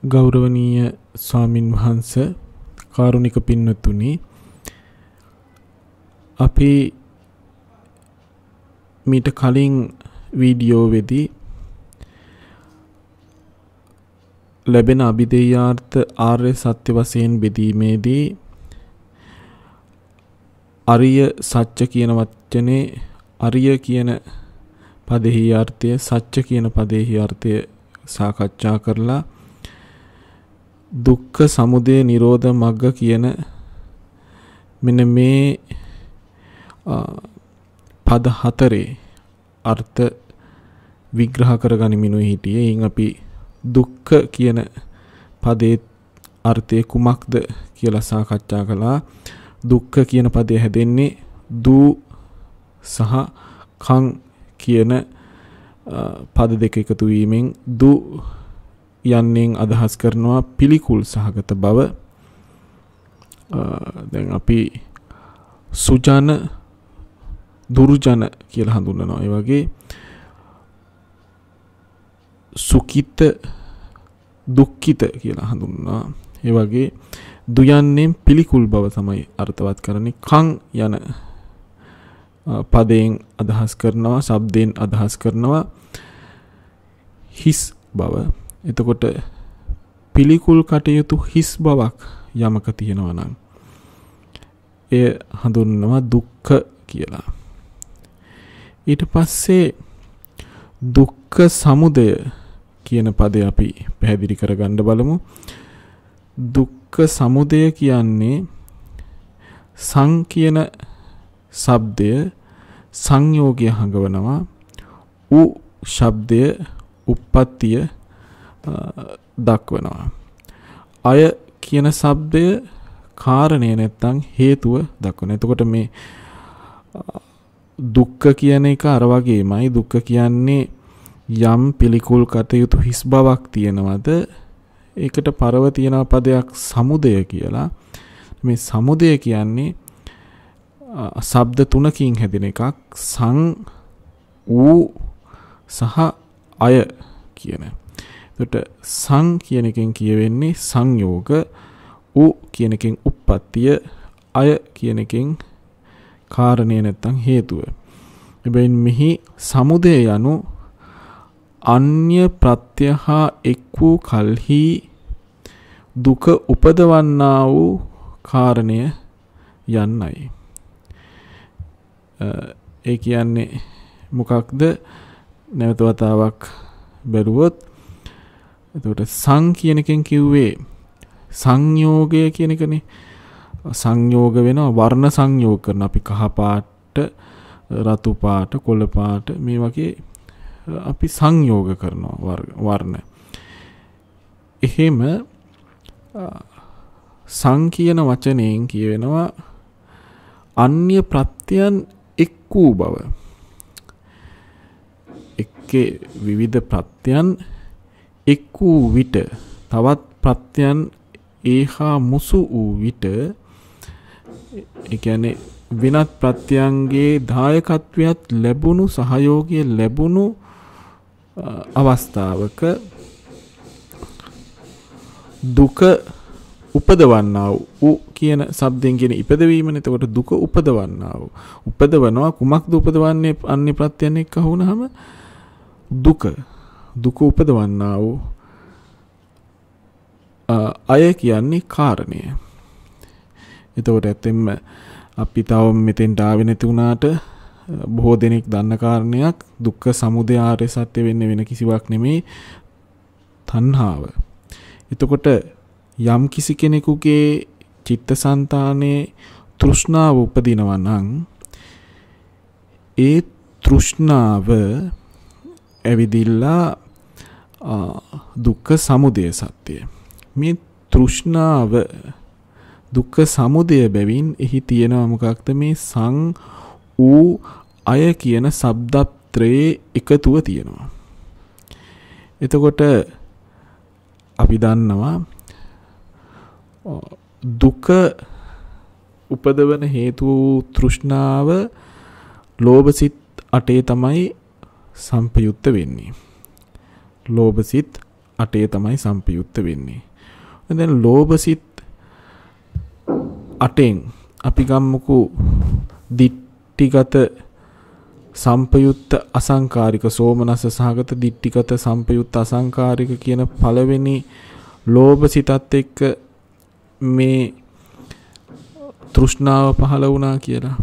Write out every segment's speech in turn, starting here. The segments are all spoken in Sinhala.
ගෞරවනීය ස්වාමින් වහන්සේ කාරුණික පින්වත්නි අපි මීට කලින් වීඩියෝ වෙදී ලැබෙන අභිදේයාර්ථ ආර්ය සත්‍ය වශයෙන් බෙදීමේදී අරිය සත්‍ය කියන වචනේ අරිය කියන පදෙහි අර්ථය සත්‍ය කියන පදෙහි අර්ථය සාකච්ඡා කරලා දුක්ඛ සමුදය නිරෝධ මග්ග කියන මෙන්න මේ පද හතරේ අර්ථ විග්‍රහ කරගනිමිනුයි හිටියේ. එයින් අපි දුක්ඛ කියන පදේ අර්ථය කුමක්ද කියලා සාකච්ඡා කළා. දුක්ඛ කියන පදේ හැදෙන්නේ දූ සහ කං කියන පද දෙක එකතු වීමෙන් දු යන්නෙන් අදහස් කරනවා පිළිකුල් සහගත බව. දැන් අපි සුජන දුර්ජන කියලා හඳුන්වනවා. ඒ වගේ සුඛිත දුක්ඛිත කියලා හඳුන්වනවා. ඒ වගේ දුයන්නෙන් පිළිකුල් බව තමයි අර්ථවත් කරන්නේ. කං යන පදයෙන් අදහස් කරනවා, ශබ්දයෙන් අදහස් කරනවා හිස් බව. එතකොට පිළිකුල් කටයුතු හිස් බවක් යමක තියෙනවා නම් එය හඳුන්වනවා දුක්ඛ කියලා. ඊට පස්සේ දුක්ඛ සමුදය කියන පදය අපි පැහැදිලි කරගන්න බලමු. දුක්ඛ සමුදය කියන්නේ සං කියන ශබ්දය සංයෝගය හඟවනවා. උ ශබ්දය උප්පත්තිය දක්වනවා. අය කියන ශබ්දය කාරණය නැත්තම් හේතුව දක්වනවා. එතකොට මේ දුක්ඛ කියන එක අර වගේමයි. දුක්ඛ කියන්නේ යම් පිළිකුල් කටයුතු හිස් බවක් තියෙනවද ඒකට පරව තියෙන පදයක් සමුදය කියලා. මේ සමුදය කියන්නේ ශබ්ද තුනකින් හැදෙන එකක්. සං ඌ සහ අය කියන. එතකොට සං කියන එකෙන් කියවෙන්නේ සංයෝග, ඌ කියන එකෙන් උප්පත්තිය, අය කියන එකෙන් කාරණය නැත්තම් හේතුව. එබැවින් මෙහි සමුදය යනු අන්‍ය ප්‍රත්‍ය හා එක් වූ කල්හි දුක උපදවන්නා වූ කාරණය යන්නයි. ඒ කියන්නේ මොකක්ද? නැවත වතාවක් බැලුවොත් එතකොට සං කියන එකෙන් කිව්වේ සංයෝගය කියන එකනේ. සංයෝග වෙනවා වර්ණ සංයෝග කරන. අපි කහ පාට, රතු පාට, කොළ පාට මේ වගේ අපි සංයෝග කරනවා වර්ණ. එහෙම සං කියන වචනයෙන් කියවෙනවා අන්‍ය ප්‍රත්‍යයන් එක් වූ බව. එක්කේ විවිධ ප්‍රත්‍යයන් එක් වූ විට තවත් ප්‍රත්‍යයන් ඒහා මුසු වූ විට, ඒ කියන්නේ වෙනත් ප්‍රත්‍යයන්ගේ දායකත්වයක් ලැබුණු, සහයෝගය ලැබුණු අවස්ථාවක දුක උපදවන්නා වූ කියන શબ્දයෙන් කියන ඉපදවීමනේ. එතකොට දුක උපදවන්නා වූ උපදවනවා. කුමක්ද උපදවන්නේ? අන්‍ය ප්‍රත්‍යයන් එක්ක වුණාම දුක උපදවන්නා වූ අය කියන්නේ කාරණය. එතකොට ඇත්තෙන්ම අපි තව මෙතෙන්ට ආවෙ නැති වුණාට බොහෝ දෙනෙක් දන්න කාරණයක් දුක්ඛ සමුදය ආර්ය සත්‍ය වෙන්නේ වෙන කිසිවක් නෙමෙයි, තණ්හාව. එතකොට යම් කිසි කෙනෙකුගේ චිත්තසංතානයේ තෘෂ්ණාව උපදිනවා නම් ඒ තෘෂ්ණාව ඇවිදිලා දුක්ඛ සමුදය සත්‍යය. මේ තෘෂ්ණාව දුක්ඛ සමුදය බැවින් එහි තියෙනවා මොකක්ද? මේ සං ඌ අය කියන ශබ්දත්‍රයේ එකතුව තියෙනවා. එතකොට අපි දන්නවා දුක උපදවන හේතු තෘෂ්ණාව ලෝභසිත 8 තමයි සම්පයුක්ත වෙන්නේ. ලෝභසිත 8 තමයි සම්පයුක්ත වෙන්නේ. දැන් ලෝභසිත 8න් අපි ගම්මුකෝ දිට්ඨිගත සම්පයුක්ත අසංකාරික සෝමනස්ස සහගත දිට්ඨිගත සම්පයුක්ත අසංකාරික කියන පළවෙනි ලෝභසිතත් එක්ක මේ තෘෂ්ණාව පහළ වුණා කියලා.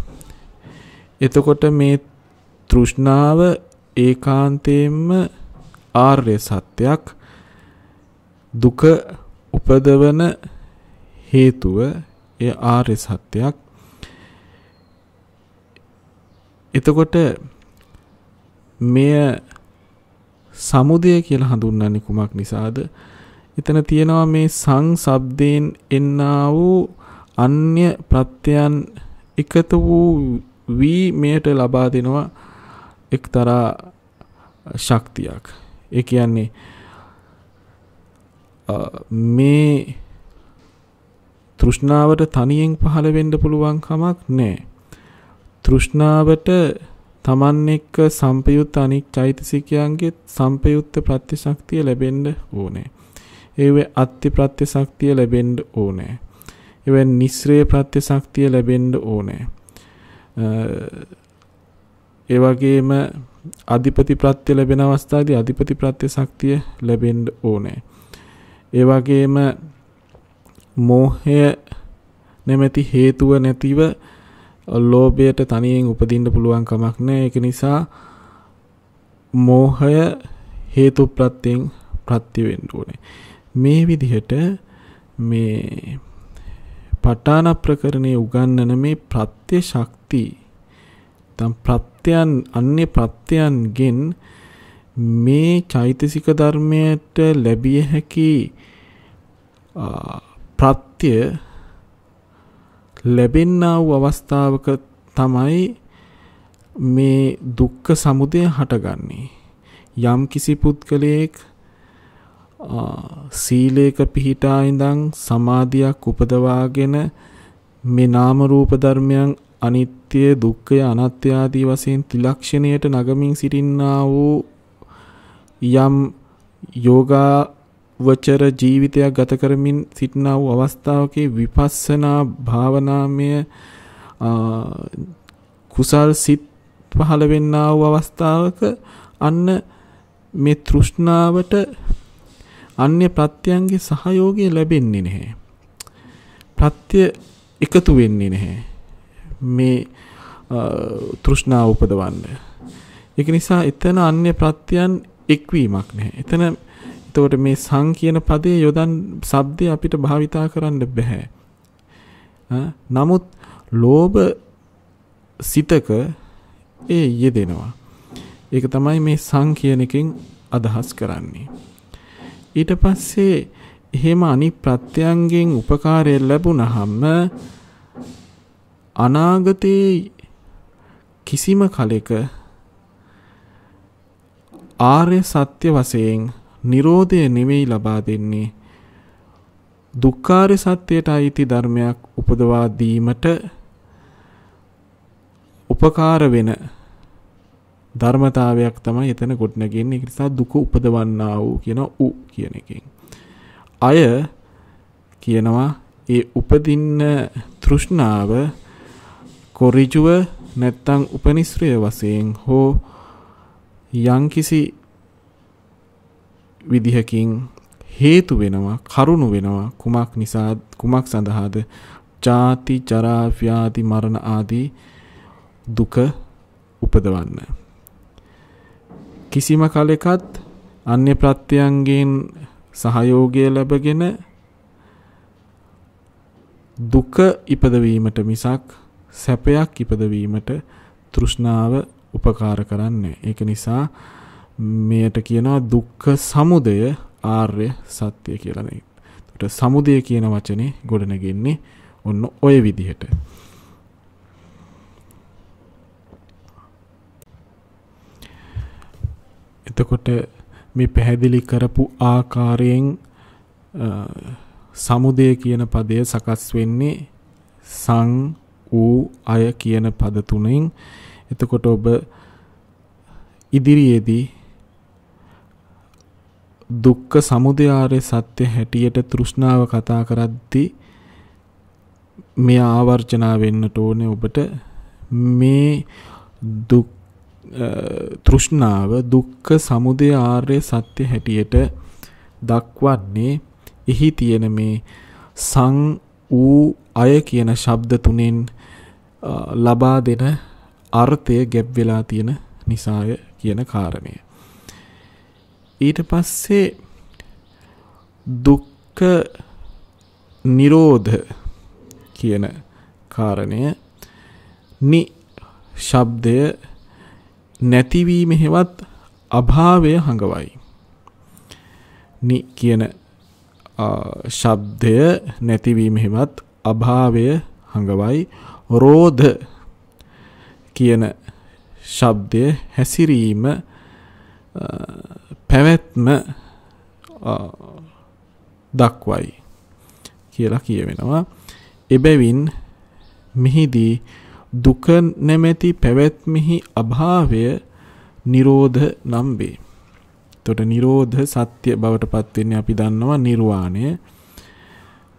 එතකොට මේ තෘෂ්ණාව ඒකාන්තයෙන්ම ආර්ය සත්‍යයක්, දුක උපදවන හේතුව ඒ ආර්ය සත්‍යයක්. එතකොට මෙය සමුදය කියලා හඳුන්වන්නේ කුමක් නිසාද? එතන තියෙනවා මේ සංසබ්දයෙන් එන්නා වූ අන්‍ය ප්‍රත්‍යයන් එකතු වූ වී මෙයට ලබා දෙනවා එක්තරා ශක්තියක්. ඒ කියන්නේ මේ තෘෂ්ණාවට තනියෙන් පහළ වෙන්න පුළුවන් කමක් නැහැ. තෘෂ්ණාවට තමන් එක්ක සම්පයුක්ත අනික් චෛතසිකයන්ගේ සම්පයුක්ත ප්‍රත්‍යශක්තිය ලැබෙන්න ඕනේ. ඒවේ අත්‍ය ප්‍රත්‍යශක්තිය ලැබෙන්න ඕනේ. ඒවේ නිස්සරේ ප්‍රත්‍යශක්තිය ලැබෙන්න ඕනේ. ඒ වගේම අධිපති ප්‍රත්‍ය ලැබෙන අවස්ථාවේදී අධිපති ප්‍රත්‍යශක්තිය ලැබෙන්න ඕනේ. ඒ වගේම මෝහය නැමැති හේතුව නැතිව ලෝභයට තනියෙන් උපදින්න පුළුවන් කමක් නැහැ. ඒක නිසා මෝහය හේතු ප්‍රත්‍යයෙන් ප්‍රත්‍ය වෙන්න ඕනේ. මේ විදිහට මේ ප ဋ ාණ ප්‍රකරණයේ උගන්වන මේ ප්‍රත්‍ය ශක්ති තම් ප්‍රත්‍යයන් අන්‍ය ප්‍රත්‍යයන්ගෙන් මේ චෛතසික ධර්මයට ලැබිය හැකි ප්‍රත්‍ය ලැබෙන්නා වූ අවස්ථාවක තමයි මේ දුක්ඛ සමුදය හටගන්නේ. යම් කිසි පුද්ගලයෙක් සීලේක පිහිටා ඉඳන් සමාධියක් උපදවාගෙන මේ නාම රූප ධර්මයන් අනිත්‍ය දුක්ඛය අනාත්ම ආදී වශයෙන් ත්‍රිලක්ෂණයට නගමින් සිටින්නා වූ යම් යෝගාවචර ජීවිතයක් ගත කරමින් සිටිනා වූ අවස්ථාවක විපස්සනා භාවනාමය කුසල් සිත් පහළ වෙන්නා වූ අවස්ථාවක අන්න මේ තෘෂ්ණාවට අන්‍ය ප්‍රත්‍යයන්ගේ සහයෝගය ලැබෙන්නේ නැහැ. ප්‍රත්‍ය එකතු වෙන්නේ නැහැ. මේ තෘෂ්ණාව උපදවන්න. ඒක නිසා එතන අන්‍ය ප්‍රත්‍යයන් එක්වීමක් නැහැ. එතන එතකොට මේ සං කියන පදයේ යොදන් શબ્දය අපිට භාවිතා කරන්න බෑ. නමුත් ලෝභ සිතක ඒ යෙදෙනවා. ඒක තමයි මේ සං කියන එකෙන් අදහස් කරන්නේ. ඊට පස්සේ එහෙම අනිත් ප්‍රත්‍යයන්ගෙන් උපකාරය ලැබුණහම අනාගතේ කිසිම කලෙක ආර්ය සත්‍ය වශයෙන් නිරෝධය නෙවෙයි ලබා දෙන්නේ, දුක්ඛාරය සත්‍යයට අයිති ධර්මයක් උපදවා දීමට උපකාර වෙන ධර්මතාවයක් තමයි එතන ගොඩනගන්නේ. ඒ නිසා දුක උපදවන්නා වූ කියන උ කියන එකෙන් අය කියනවා ඒ උපදින්න තෘෂ්ණාව කොරිජුව නැත්තම් උපනිශ්‍රය වශයෙන් හෝ යම්කිසි විදිහකින් හේතු වෙනවා, කරුණු වෙනවා. කුමක් නිසා, කුමක් සඳහාද? ජාති ජරා ව්‍යාධි මරණ ආදී දුක උපදවන්න. කිසිම කලෙකත් අන්‍ය ප්‍රත්‍යයන්ගෙන් සහයෝගය ලැබගෙන දුක ඉපදවීමට මිසක් සැපයක් ඉපදවීමට තෘෂ්ණාව උපකාර කරන්නේ. ඒක නිසා මෙයට කියනවා දුක්ඛ සමුදය ආර්ය සත්‍ය කියලා නේ. ඒකට සමුදය කියන වචනේ ගොඩනගෙන්නේ ඔන්න ඔය විදිහට. එතකොට මේ පැහැදිලි කරපු ආකාරයෙන් සමුදය කියන පදය සකස් වෙන්නේ සං වූ අය කියන පද තුනෙන්. එතකොට ඔබ ඉදිරියේදී දුක්ඛ සමුදය ආර්ය සත්‍ය හැටියට තෘෂ්ණාව කතා කරද්දී මේ ආවර්ජනා වෙන්නට ඕනේ ඔබට මේ තෘෂ්ණාව දුක්ඛ සමුදය ආර්ය සත්‍ය හැටියට දක්වන්නේ එහි තියෙන මේ සං ඌ අය කියන ශබ්ද තුනෙන් ලබා දෙන අර්ථය ගැබ් වෙලා තියෙන නිසාය කියන කාරණය. ඊට පස්සේ දුක්ඛ නිරෝධ කියන කාරණය නි ශබ්දය නැතිවීම හේවත් අභාවය හඟවයි. නි කියන ශබ්දය නැතිවීම හේවත් අභාවය හඟවයි. රෝධ කියන ශබ්දය හැසිරීම පැවැත්ම දක්වයි කියලා කියවෙනවා. එබැවින් මෙහිදී දුක නැමැති පැවැත්මෙහි අභාවය නිරෝධ නම් වේ. එතකොට නිරෝධ සත්‍ය බවට පත් වෙන්නේ අපි දන්නවා නිර්වාණය.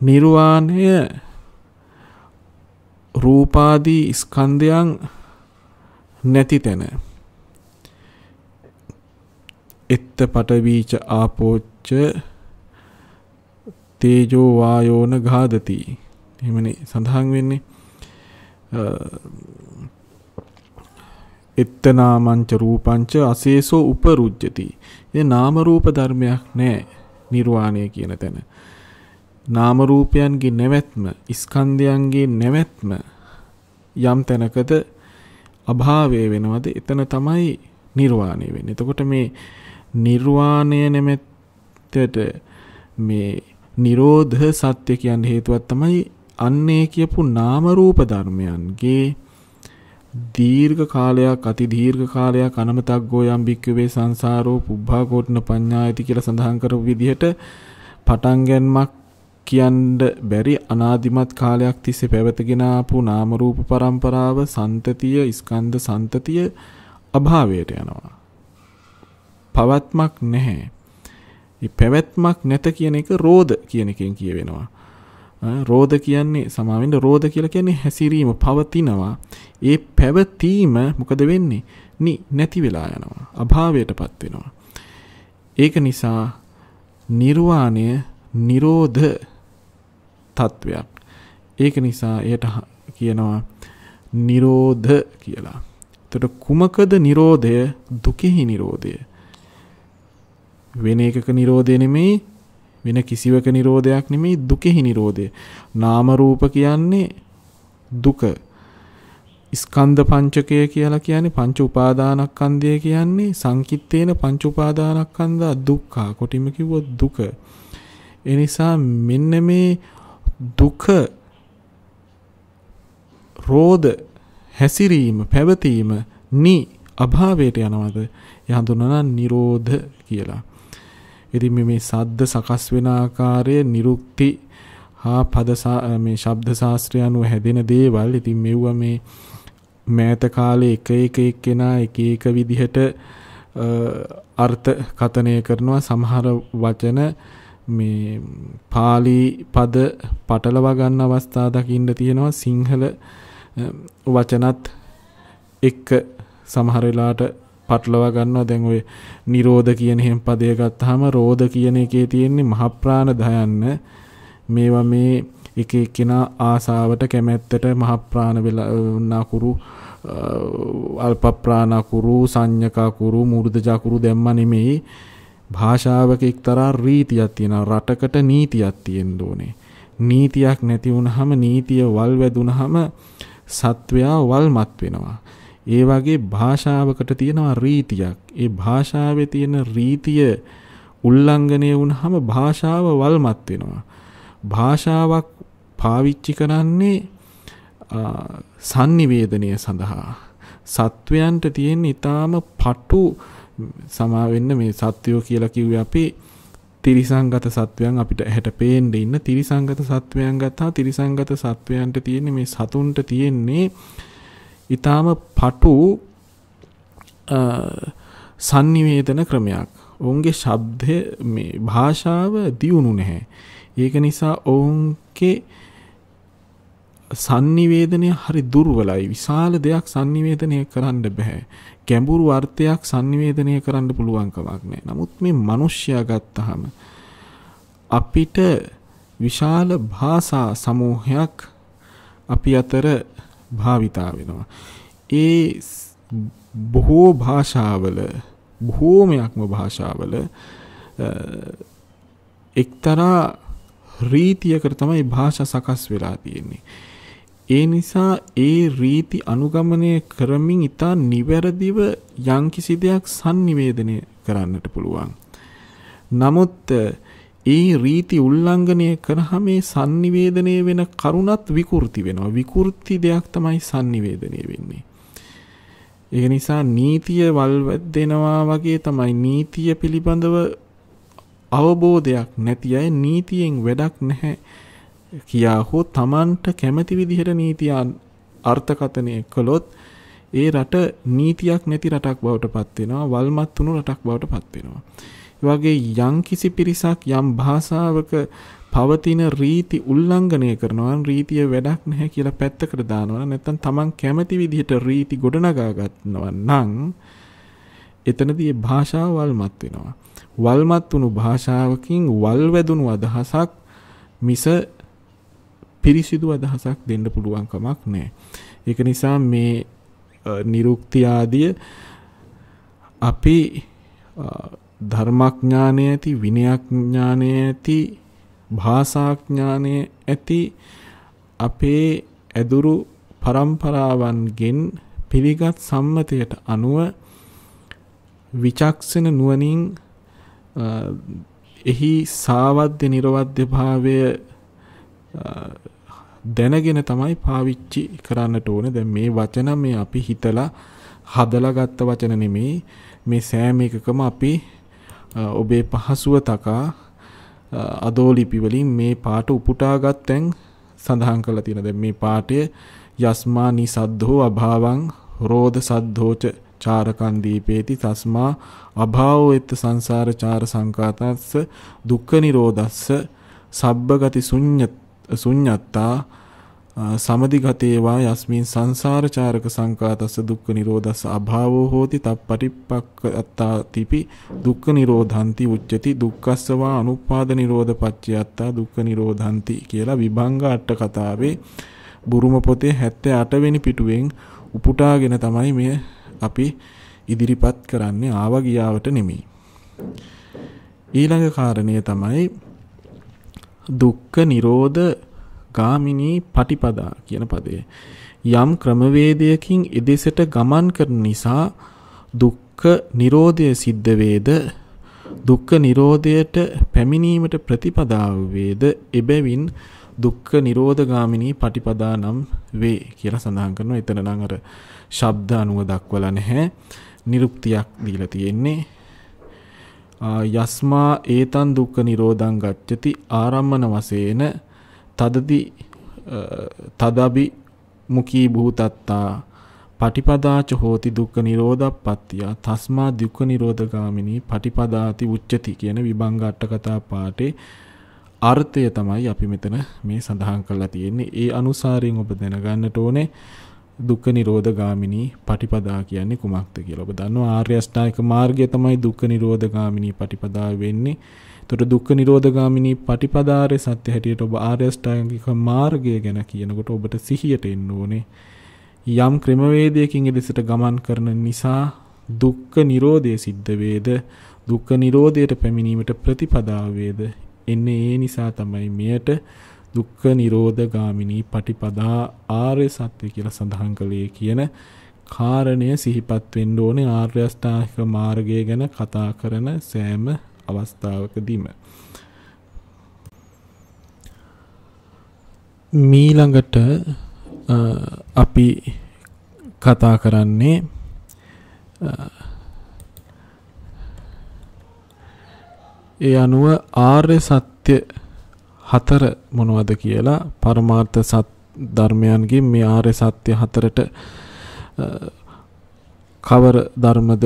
නිර්වාණය රූපාදී ස්කන්ධයන් නැති තැන. එත්ත පඨවීච ආපෝච්ච තේජෝ වායෝන ගාදති. එහෙමනේ සඳහන් වෙන්නේ. එත්ත නාමංච රූපංච අසේසෝ උපරුජ්ජති. ඒ නාම රූප ධර්මයක් නැහැ නිර්වාණය කියන තැන. නාම රූපයන්ගේ නැවැත්ම ස්කන්ධයන්ගේ නැවැත්ම යම් තැනකද අභාවය වෙනවද එතන තමයි නිර්වාණය වෙන්නේ. එතකොට මේ නිර්වාණය නැමැත්තට මේ නිරෝධ සත්‍ය කියන හේතුවක් තමයි අන්නේ කියපු නාම රූප ධර්මයන්ගේ දීර්ඝ කාලයක් අති දීර්ඝ කාලයක් අනමතග්ගෝ යම් භික්ඛවේ සංසාරෝ පුබ්බා කෝට්න පඤ්ඤායති කියලා සඳහන් කරපු විදිහට පටන් ගැනීමක් කියන්න බැරි අනාදිමත් කාලයක් තිස්සේ පැවතගෙන ආපු නාම රූප පරම්පරාව සන්තතිය ස්කන්ධ සන්තතිය අභාවයට යනවා. පවත්මක් නැහැ. මේ පැවැත්මක් නැත කියන එක රෝධ කියන එකෙන් කියවෙනවා. රෝධ කියන්නේ සමාවෙන්න රෝධ කියලා කියන්නේ හැසිරීම පවතිනවා. ඒ පැවතීම මොකද වෙන්නේ? නැති වෙලා යනවා. අභාවයටපත් වෙනවා. ඒක නිසා නිර්වාණය නිරෝධ තත්වයක්. ඒක නිසා එයට කියනවා නිරෝධ කියලා. එතකොට කුමකද නිරෝධය? දුකෙහි නිරෝධය. වෙන එකක නිරෝධය නෙමෙයි, වෙන කිසිවක නිරෝධයක් නෙමෙයි, දුකෙහි නිරෝධය. නාම රූප කියන්නේ දුක. ස්කන්ධ පංචකය කියලා කියන්නේ පංච උපාදානස්කන්ධය කියන්නේ සංකිට්ඨේන පංච උපාදානස්කන්ධා දුක්ඛ. කොටිම කිව්වොත් දුක. ඒ නිසා මෙන්න මේ දුක රෝධ හැසිරීම පැවතීම අභාවයට යනවාද? ඒ හඳුනනවා නිරෝධ කියලා. ඉතින් මේ සද්ද සකස් වෙන ආකාරය නිරුක්ති හා පද මේ ශබ්ද ශාස්ත්‍රය අනුව හැදෙන දේවල්. ඉතින් මෙවුවා මේ මෑත කාලේ එක එක්කෙනා එක විදිහට අර්ථ කථනය කරනවා. සමහර වචන මේ පාලි පද පටලවා ගන්න අවස්ථා දකින්න තියෙනවා. සිංහල වචනත් එක්ක සමහර වෙලාවට පටලවා ගන්නවා. දැන් ඔය නිරෝධ කියන එහෙම පදය ගත්තාම රෝධ කියන එකේ තියෙන්නේ මහ ප්‍රාණ දයන්න. මේවා මේ එක එක්කෙනා ආසාවට කැමැත්තට මහ ප්‍රාණ වෙලා නකුරු අල්ප ප්‍රාණ කුරු සංඥක කුරු මූර්ධ ජකුරු දැම්ම නෙමෙයි. භාෂාවක එක්තරා රීතියක් තියෙනවා. රටකට නීතියක් තියෙන්න ඕනේ. නීතියක් නැති වුනහම නීතිය වල් වැදුනහම සත්වයා වල්මත් වෙනවා. ඒ වගේ භාෂාවකට තියෙනවා රීතියක්. ඒ භාෂාවේ තියෙන රීතිය උල්ලංඝනය වුනහම භාෂාව වල්මත් වෙනවා. භාෂාවක් පාවිච්චි කරන්නේ sannivedanaya සඳහා. සත්වයන්ට තියෙන ඊටාම පටු සමාවෙන්න මේ සත්වයෝ කියලා කිව්වේ අපි තිරිසංගත සත්වයන් අපිට ඇහැට පේන්න ඉන්න තිරිසංගත සත්වයන් ගත්තා. තිරිසංගත සත්වයන්ට තියෙන්නේ මේ සතුන්ට තියෙන්නේ ඊටාම පටු sannivedana ක්‍රමයක්. ඔවුන්ගේ ශබ්දය මේ භාෂාව දියුණු නැහැ. ඒක නිසා ඔවුන්ගේ sannivedanaya හරි දුර්වලයි. විශාල දෙයක් sannivedanaya කරන්න බෑ. ගැඹුරු අර්ථයක් sannivedanaya කරන්න පුළුවන් කමක් නැහැ. නමුත් මේ මිනිස්සයා ගත්තහම අපිට විශාල භාෂා සමූහයක් අපි අතර භාවිතා වෙනවා. ඒ බොහෝ භාෂාවල බොහෝමයක්ම භාෂාවල එක්තරා රීතියකට තමයි භාෂා සකස් වෙලා තියෙන්නේ. ඒ නිසා ඒ රීති අනුගමනය කරමින් ඉතා නිවැරදිව යම්කිසි දෙයක් sannivedanaya කරන්නට පුළුවන්. නමුත් ඒ රීති උල්ලංඝනය කරාම මේ sannivedanaya වෙන කරුණත් විකෘති වෙනවා. විකෘති දෙයක් තමයි sannivedanaya වෙන්නේ. ඒ නිසා නීතිය වල්වැද්දෙනවා වගේ තමයි නීතිය පිළිබඳව අවබෝධයක් නැති අය නීතියෙන් වැඩක් නැහැ කියා හෝ Tamanට කැමති විදිහට නීතිය අර්ථකථනය කළොත් ඒ රට නීතියක් නැති රටක් බවට පත් වෙනවා. වල්මත් වුණු රටක් බවට පත් වෙනවා. ඒ වගේ යම් කිසි පිරිසක් යම් භාෂාවක පවතින රීති උල්ලංඝනය කරනවා නම් රීතිය වැඩක් නැහැ කියලා පැත්තකට දානවා. නැත්නම් Taman කැමති විදිහට රීති ගොඩනගා ගන්නවා නම් එතනදී භාෂාව වල්මත් වෙනවා. වල්මත් වුණු භාෂාවකින් වල්වැදුණු අදහසක් මිස පිරිසිදු අදහසක් දෙන්න පුළුවන් කමක් නැහැ. ඒක නිසා මේ නිරුක්ති ආදිය අපි ධර්මඥානය ඇති විනයඥානය ඇති භාෂාඥානය ඇති අපේ ඇදුරු පරම්පරාවන්ගෙන් පිළිගත් සම්මතයට අනුව විචක්ෂණ නුවණින් එහි සාවද්‍ය නිර්වද්‍ය භාවය දැනගෙන තමයි පාවිච්චි කරන්නට ඕනේ. දැන් මේ වචන මේ අපි හිතලා හදලා ගත්ත වචන නෙමෙයි. මේ සෑම එකකම අපි ඔබේ පහසුව තකා අදෝලිපි වලින් මේ පාට උපුටාගත් තැන් සඳහන් කරලා තියෙනවා. දැන් මේ පාඨය යස්මා නිසද්ධෝ අභාවං රෝධ සද්ධෝච චාරකන් දීපේති තස්මා අභාවෝ එත් සංසාර චාර සංකාතස්ස දුක්ඛ නිරෝධස්ස සබ්බගති ශුඤ්ඤත්තා සමදිගතේවා යස්මින් සංසාර චාරක සංකාතස්ස දුක්ඛ නිරෝධස්ස අභාවෝ හෝති තප්පටිපක්ඛත්තා තිපි දුක්ඛ නිරෝධಂತಿ උච්චති දුක්ඛස්සවා අනුපාද නිරෝධ පච්චයත්තා දුක්ඛ නිරෝධಂತಿ කියලා විභංග අට කතාවේ බුරුම පොතේ 78 වෙනි පිටුවෙන් උපුටාගෙන තමයි මේ අපි ඉදිරිපත් කරන්නේ. ආව ගියාවට නෙමෙයි. ඊළඟ කාරණය තමයි දුක්ඛ නිරෝධ ගාමිනී පටිපදා කියන පදය. යම් ක්‍රමවේදයකින් එදෙසට ගමන් කරන නිසා දුක්ඛ නිරෝධය සිද්ධ වේද දුක්ඛ නිරෝධයට පැමිණීමට ප්‍රතිපදාව වේද එබැවින් දුක්ඛ නිරෝධ ගාමිනී පටිපදා නම් වේ කියලා සඳහන් කරනවා. එතන නම් අර ශබ්ද අනුව දක්වලා නැහැ. නිරුක්තියක් දීලා තියෙන්නේ. යස්මා ඒතං දුක්ඛ නිරෝධං ගච්ඡති ආරම්මන වශයෙන් තදබි මුඛී භූතත්තා පටිපදාච හෝති දුක්ඛ නිරෝධප්පත්තිය තස්මා දුක්ඛ නිරෝධගාමිනී පටිපදාති උච්චති කියන විභංග අට කතා පාඨේ අර්ථය තමයි අපි මෙතන මේ සඳහන් කරලා තියෙන්නේ. ඒ අනුසාරයෙන් ඔබ දැනගන්නට ඕනේ දුක්ඛ නිරෝධ ගාමිනී පටිපදා කියන්නේ කුමක්ද කියලා. ඔබ දන්නවා ආර්ය අෂ්ටාංගික මාර්ගය තමයි දුක්ඛ නිරෝධ ගාමිනී පටිපදා වෙන්නේ. එතකොට දුක්ඛ නිරෝධ ගාමිනී පටිපදාරේ සත්‍ය හැටියට ඔබ ආර්ය අෂ්ටාංගික මාර්ගය ගැන කියනකොට ඔබට සිහියට එන්න ඕනේ යම් ක්‍රමවේදයකින් එදෙසට ගමන් කරන නිසා දුක්ඛ නිරෝධය සිද්ධ වේද දුක්ඛ නිරෝධයට පැමිණීමට ප්‍රතිපදාව වේද එන්නේ ඒ නිසා තමයි මෙයට දුක්ඛ නිරෝධ ගාමිනී පටිපදා ආර්ය සත්‍ය කියලා සඳහන් කළේ කියන කාරණය සිහිපත් වෙන්න ඕනේ ආර්ය අෂ්ටාංගික මාර්ගය ගැන කතා කරන සෑම අවස්ථාවකදීම. මීළඟට අපි කතා කරන්නේ ඒ අනුව ආර්ය සත්‍ය හතර මොනවද කියලා පරමාර්ථ සත් ධර්මයන්ගේ මේ ආර්ය සත්‍ය හතරට කවර ධර්මද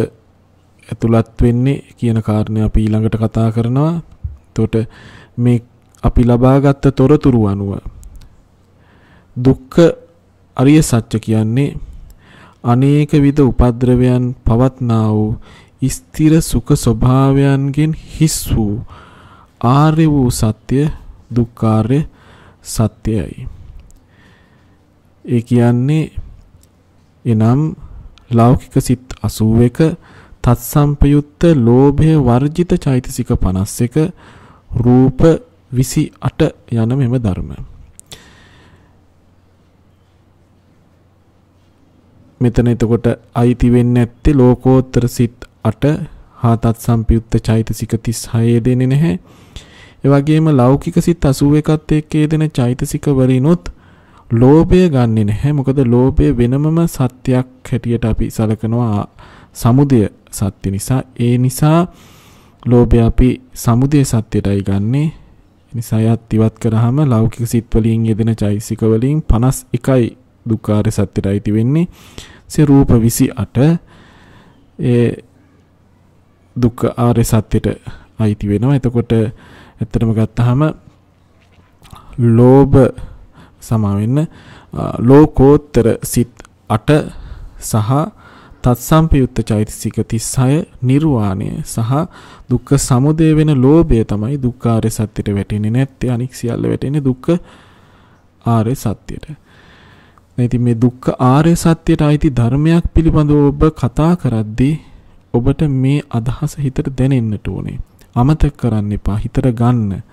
ඇතුළත් වෙන්නේ කියන කාරණේ අපි ඊළඟට කතා කරනවා. එතකොට මේ අපි ලබාගත් තොරතුරු අනුව දුක්ඛ අරිය සත්‍ය කියන්නේ අනේක විද උපද්‍රවයන් පවත්නා වූ ස්ථිර සුඛ ස්වභාවයන්ගෙන් හිස් වූ ආර්ය වූ සත්‍ය දුක්ඛාර්ය සත්‍යයි. ඒ කියන්නේ එනම් ලෞකික සිත් 81 තත්සම්පයුත්ත ලෝභය වර්ජිත චෛතසික 51 රූප 28 යන මෙම ධර්ම. මෙතන එතකොට අයිති වෙන්නේ නැත්තේ ලෝකෝත්තර සිත් 8 හා තත්සම්පයුත්ත චෛතසික 36 දෙන්නේ නැහැ. ඒ වගේම ලෞකික සිත් 81ත් එක්ක යෙදෙන චෛතසික වලිනුත් ලෝභය ගන්නෙ නැහැ. මොකද ලෝභය වෙනමම සත්‍යයක් හැටියට අපි සලකනවා සමුදය සත්‍ය නිසා. ඒ නිසා ලෝභය අපි සමුදය සත්‍යයටයි ගන්නෙ. නිසා යත් ඉවත් කරාම ලෞකික සිත් වලින් යෙදෙන චෛතසික වලින් 51යි දුක්ඛාර සත්‍යයට අයිති වෙන්නේ. රූප 28 ඒ දුක්ඛ ආර්ය සත්‍යයට අයිති වෙනවා. එතකොට ඇත්තටම ගත්තාම ලෝභ සමාවෙන්න ලෝකෝත්තර සිත් 8 සහ තත්සම්පයුත්ත චෛතසික 36 නිර්වාණය සහ දුක්ඛ සමුදය වෙන ලෝභය තමයි දුක්ඛාර සත්‍යයට වැටෙන්නේ නැත්තේ. අනික් සියල්ල වැටෙන්නේ දුක්ඛ ආර්ය සත්‍යයට. ඉතින් මේ දුක්ඛ ආර්ය සත්‍යයට අයිති ධර්මයක් පිළිබඳව ඔබ කතා කරද්දී ඔබට මේ අදහස හිතට දැනෙන්නට ඕනේ. අමතක කරන්න එපා. හිතට ගන්න.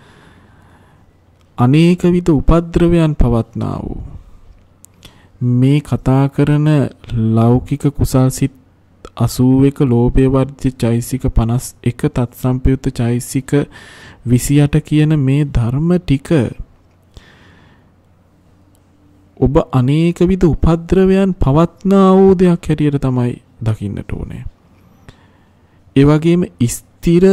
අනේක විද උපද්‍රවයන් පවත්නා වූ මේ කතා කරන ලෞකික කුසල් සිත් 81 ලෝභය වර්ජිත චෛතසික 51 තත්සම්පයුත්ත චෛතසික 28 කියන මේ ධර්ම ටික ඔබ අනේක විද උපද්‍රවයන් පවත්නා වූ දෙයක් හැටියට තමයි දකින්නට ඕනේ. ඒ වගේම ස්ථිර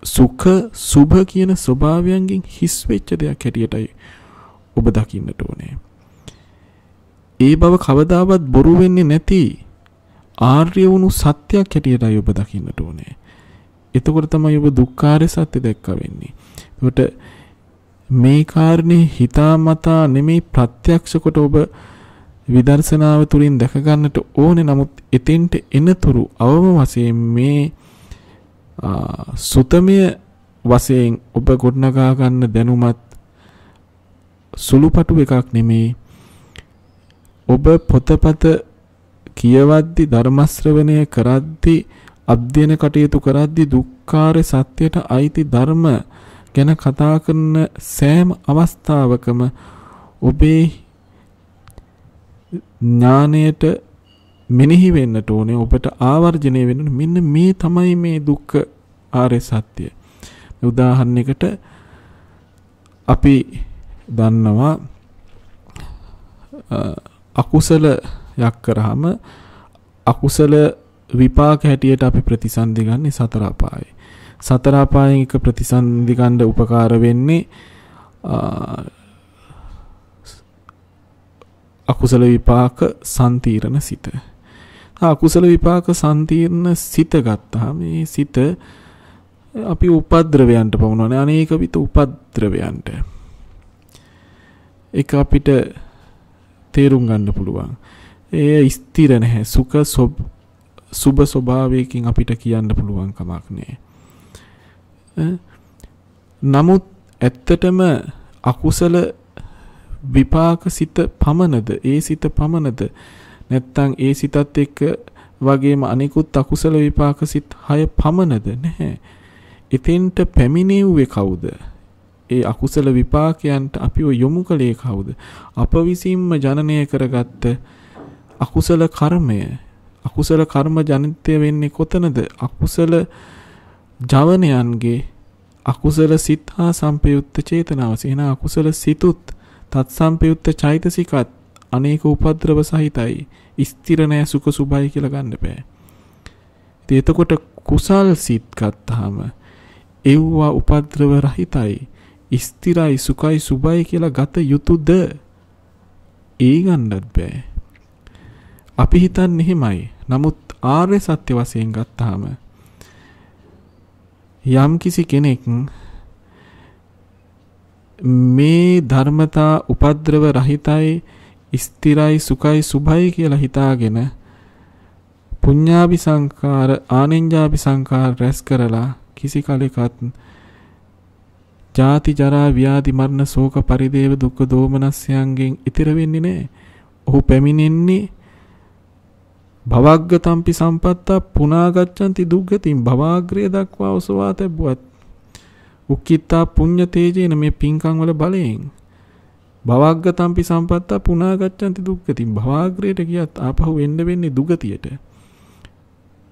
සුඛ සුභ කියන ස්වභාවයන්ගෙන් හිස් වෙච්ච දෙයක් හැටියටයි ඔබ දකින්නට ඕනේ. ඒ බව කවදාවත් බොරු වෙන්නේ නැති ආර්ය වුණු සත්‍යයක් හැටියටයි ඔබ දකින්නට ඕනේ. එතකොට තමයි ඔබ දුක්ඛාර සත්‍ය දැක්ක වෙන්නේ. ඒකට මේ කාරණේ හිතාමතා නෙමෙයි ප්‍රත්‍යක්ෂ කොට ඔබ විදර්ශනාව තුලින් දැක ගන්නට ඕනේ. නමුත් එතෙන්ට එනතුරු අවම වශයෙන් මේ සුතමය වශයෙන් ඔබ ගොඩනගා ගන්න දැනුමත් සුළුපටු එකක් නෙමෙයි. ඔබ පොතපත කියවද්දි ධර්ම ශ්‍රවණය කරද්දි අධ්‍යයන කටයුතු කරද්දි දුක්ඛාර සත්‍යයට අයිති ධර්ම ගැන කතා කරන සෑම අවස්ථාවකම ඔබේ ඥාණයට මෙනෙහි වෙන්නට ඕනේ. ඔබට ආවර්ජනය වෙන්න මෙන්න මේ තමයි මේ දුක්ඛ ආර්ය සත්‍ය. උදාහරණයකට අපි දන්නවා අකුසලයක් කරාම අකුසල විපාක හැටියට අපි ප්‍රතිසන්දි ගන්නේ සතර අපායේ. සතර අපායෙන් එක ප්‍රතිසන්දි ගන්න උපකාර වෙන්නේ අකුසල විපාක සම්තිරණ සිත. අකුසල විපාක සම්තිරණ සිත ගත්තාම මේ සිත අපි උපද්‍රවයන්ට පමුණවන්නේ අනේක විත උපද්‍රවයන්ට. ඒක අපිට තේරුම් ගන්න පුළුවන්. ඒ ස්ථිර නැහැ. සුඛ සුභ ස්වභාවයකින් අපිට කියන්න පුළුවන් කමක් නැහැ. නමුත් ඇත්තටම අකුසල විපාක සිත පමණද ඒ සිත පමණද නැත්නම් ඒ සිතත් එක්ක වගේම අනිකුත් අකුසල විපාක සිත් 6 පමණද නැහැ. එතෙන්ට පැමිණෙව්වේ කවුද? ඒ අකුසල විපාකයන්ට අපිව යොමු කළේ කවුද? අප විසින්ම ජනනය කරගත්ත අකුසල කර්මය. අකුසල කර්ම ජනිතය වෙන්නේ කොතනද? අකුසල ජවනයන්ගේ අකුසල සිත් හා සම්පයුක්ත චේතනාව. සේන අකුසල සිතුත් තත් සම්පයුක්ත චෛතසිකත් අනේක උපද්‍රව සහිතයි. ස්ථිර නැ සුඛ සුභයි කියලා ගන්න බෑ. ඉතින් එතකොට කුසල් සිත් ගත්තාම ඒවා උපද්‍රව රහිතයි. ස්ථිරයි සුඛයි සුභයි කියලා ගත යුතුයද? ඒ ගන්නත් බෑ. අපි හිතන්නේ එහෙමයි. නමුත් ආර්ය සත්‍ය වශයෙන් ගත්තාම යම් කිසි කෙනෙක් මේ ධර්මතා උපද්‍රව රහිතයි ස්ථිරයි සුඛයි සුභයි කියලා හිතාගෙන පුඤ්ඤාභි සංකාර ආනෙන්ජාභි සංකාර රැස් කරලා කිසි කලෙකත් ජාති ජරා ව්‍යාධි මරණ ශෝක පරිදේව දුක්ඛ දෝමනස්යන්ගෙන් ඈතර වෙන්නේ නැහැ. ඔහු පැමිණෙන්නේ භවග්ගතම්පි සම්පත්තා පුනාගච්ඡanti දුක්ගතින් භවාග්‍රය දක්වා ඔසවා තැබුවත් උක්කිතා පුඤ්ඤ තේජේන මේ පින්කම් වල බලයෙන් භවග්ගතම්පි සම්පත්තා පුනාගච්ඡanti දුක්ගතින් භවාග්‍රයට ගියත් ආපහු එන්න වෙන්නේ දුගතියට.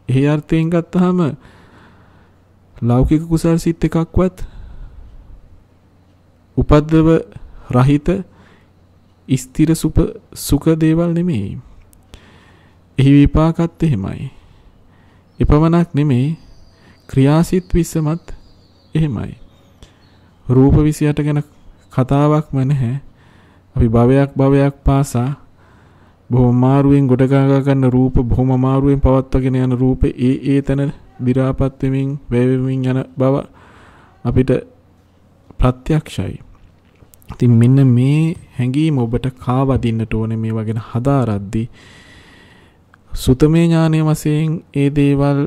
එහි අර්ථයෙන් ගත්තාම ලෞකික කුසල් සිත් එකක්වත් උපද්දව රහිත ස්ථිර සුඛ දේවල් නෙමෙයි. එහි විපාකත් එහෙමයි. එපමණක් නෙමෙයි ක්‍රියාසිත 20මත් එහෙමයි. රූප 28 ගැන කතාවක්ම නැහැ. අපි භවයක් පාසා බොහොම මාරුවෙන් ගොඩ ගා ගන්න රූප බොහොම මාරුවෙන් පවත්වාගෙන යන රූප ඒ තැන දි รา පත් වෙමින් වැය වෙමින් යන බව අපිට ප්‍රත්‍යක්ෂයි. ඉතින් මෙන්න මේ හැඟීම ඔබට කාවදින්නට ඕනේ මේ වගේ හදාරද්දී සුතමේ ඥානයේ වශයෙන් ඒ දේවල්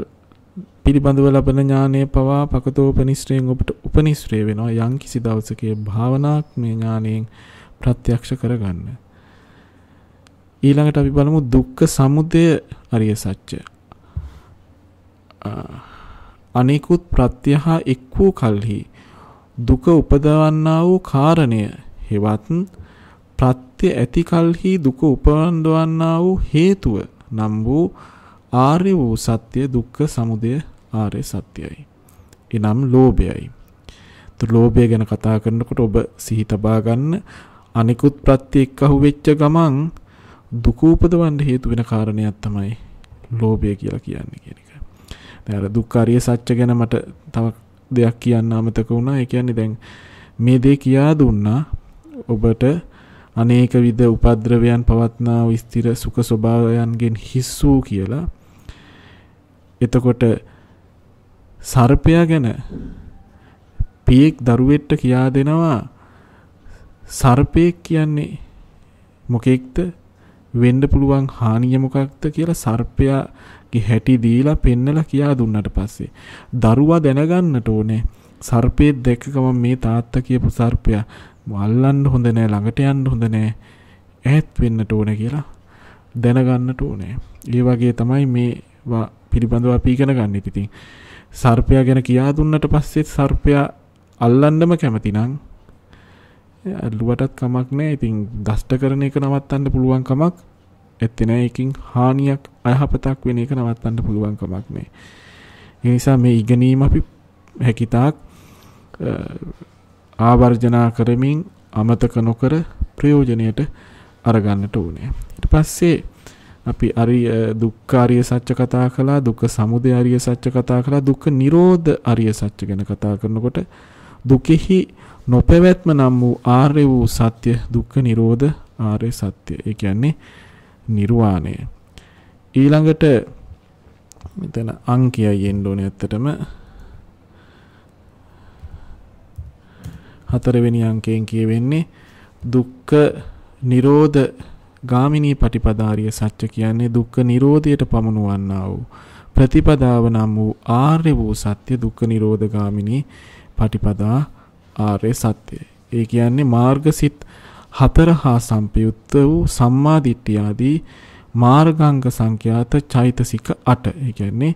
පිළිබඳව ලබන ඥානය පවා පකතෝපනිශ්‍රයෙන් ඔබට උපනිශ්‍රේ වෙනවා යම් කිසි දවසක භාවනාත්මය ඥානයෙන් ප්‍රත්‍යක්ෂ කරගන්න. ඊළඟට අපි බලමු දුක්ඛ සමුදය අරිය සත්‍ය. අනිකුත් ප්‍රත්‍යහා එක් වූ කල්හි දුක උපදවන්නා වූ කාරණය හෙවත් ප්‍රත්‍ය ඇති කල්හි දුක උපවන්නා වූ හේතුව නම් වූ ආර්ය වූ සත්‍ය දුක්ඛ සමුදය ආර්ය සත්‍යයි. එනම් ලෝභයයි. ලෝභය ගැන කතා කරනකොට ඔබ සිහි තබා ගන්න අනිකුත් ප්‍රත්‍ය එක්කහු වෙච්ච ගමන් දුක උපදවන්න හේතු වෙන කාරණයක් තමයි ලෝභය කියලා කියන්නේ කියන එක. දැන් අර දුක්ඛ ආර්ය සත්‍ය ගැන මට තව දෙයක් කියන්න අමතක වුණා. ඒ කියන්නේ දැන් මේ දේ කියා දුන්නා ඔබට අනේක විද උපද්‍රවයන් පවත්නා වූ ස්ථිර සුඛ ස්වභාවයන්ගෙන් හිස්සූ කියලා. එතකොට සර්පයා ගැන පියෙක් දරුවෙක්ට කියා දෙනවා සර්පෙක් කියන්නේ මොකෙක්ද වෙන්න පුළුවන් හානිය මොකක්ද කියලා සර්පයාගේ හැටි දීලා පෙන්නලා කියා දුන්නට පස්සේ දරුවා දැනගන්නට ඕනේ සර්පේ දැක්කම මේ තාත්තා කියපු සර්පයා අල්ලන්න හොඳ නෑ ළඟට යන්න හොඳ නෑ ඈත් වෙන්නට ඕනේ කියලා දැනගන්නට ඕනේ. ඒ වගේ තමයි මේ පිළිබඳව අපි ඉගෙන ගන්න. ඉතින් සර්පයා ගැන කියා දුන්නට පස්සේ සර්පයා අල්ලන්නම කැමති නම් අල්ලුවටත් කමක් නෑ. ඉතින් දෂ්ට කරන එක නවත්තන්න පුළුවන් කමක් ඇත්තේ නෑ. ඒකින් හානියක් අයහපතක් වෙන එක නවත්තන්න පුළුවන් කමක් නෑ. ඒ නිසා මේ ඉගෙනීම අපි හැකිතාක් ආවර්ජනා කරමින් අමතක නොකර ප්‍රයෝජනයට අරගන්නට ඕනේ. ඊට පස්සේ අපි දුක්ඛ ආර්ය සත්‍ය කතා කළා, දුක්ඛ සමුදය ආර්ය සත්‍ය කතා කළා, දුක්ඛ නිරෝධ ආර්ය සත්‍ය ගැන කතා කරනකොට දුකෙහි නොපැවැත්ම නම් වූ ආර්ය වූ සත්‍ය දුක්ඛ නිරෝධ ආර්ය සත්‍ය. ඒ කියන්නේ නිර්වාණය. ඊළඟට මෙතන අංකයයි එන්න ඕනේ ඇත්තටම. 4 වෙනි අංකයෙන් කියවෙන්නේ දුක්ඛ නිරෝධ ගාමිනී පටිපදාරිය සත්‍ය කියන්නේ දුක්ඛ නිරෝධයට පමුණුවන්නා වූ ප්‍රතිපදාව නම් වූ ආර්ය වූ සත්‍ය දුක්ඛ නිරෝධ ගාමිනී පටිපදා ආර්ය සත්‍ය. ඒ කියන්නේ මාර්ගසිත 4 හා සම්පයුක්ත වූ සම්මා දිට්ඨිය ආදී මාර්ගාංග සංඛ්‍යාත චෛතසික 8. ඒ කියන්නේ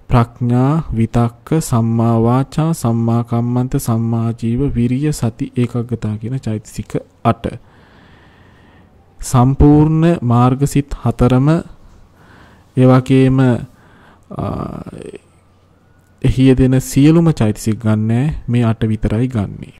ප්‍රඥා විතක්ක සම්මා වාචා සම්මා කම්මන්ත සම්මා ජීව විරිය සති ඒකග්ගතා කියන චෛතසික 8 සම්පූර්ණ මාර්ගසිත 4ම ඒ වගේම එහි දෙන සියලුම චෛතසික ගන්නෑ මේ 8 විතරයි ගන්නේ.